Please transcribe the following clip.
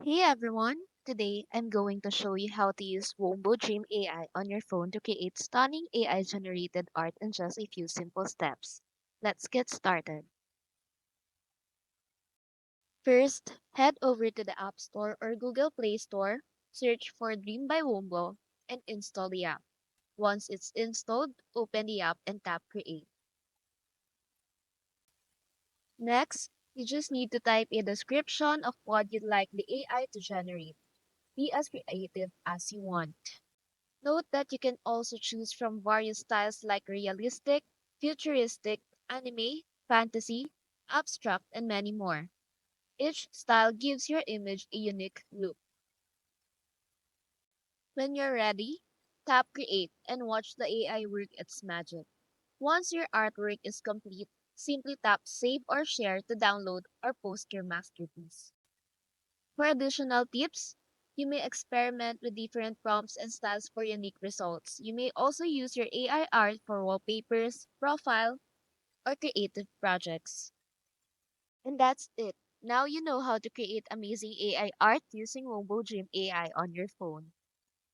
Hey everyone! Today I'm going to show you how to use WOMBO Dream AI on your phone to create stunning AI generated art in just a few simple steps. Let's get started. First, head over to the App Store or Google Play Store, search for Dream by WOMBO, and install the app. Once it's installed, open the app and tap Create. Next, you just need to type a description of what you'd like the AI to generate. Be as creative as you want. Note that you can also choose from various styles like realistic, futuristic, anime, fantasy, abstract, and many more. Each style gives your image a unique look. When you're ready, tap Create and watch the AI work its magic. Once your artwork is complete, simply tap Save or Share to download or post your masterpiece. For additional tips, you may experiment with different prompts and styles for unique results. You may also use your AI art for wallpapers, profile, or creative projects. And that's it. Now you know how to create amazing AI art using Robo Dream AI on your phone.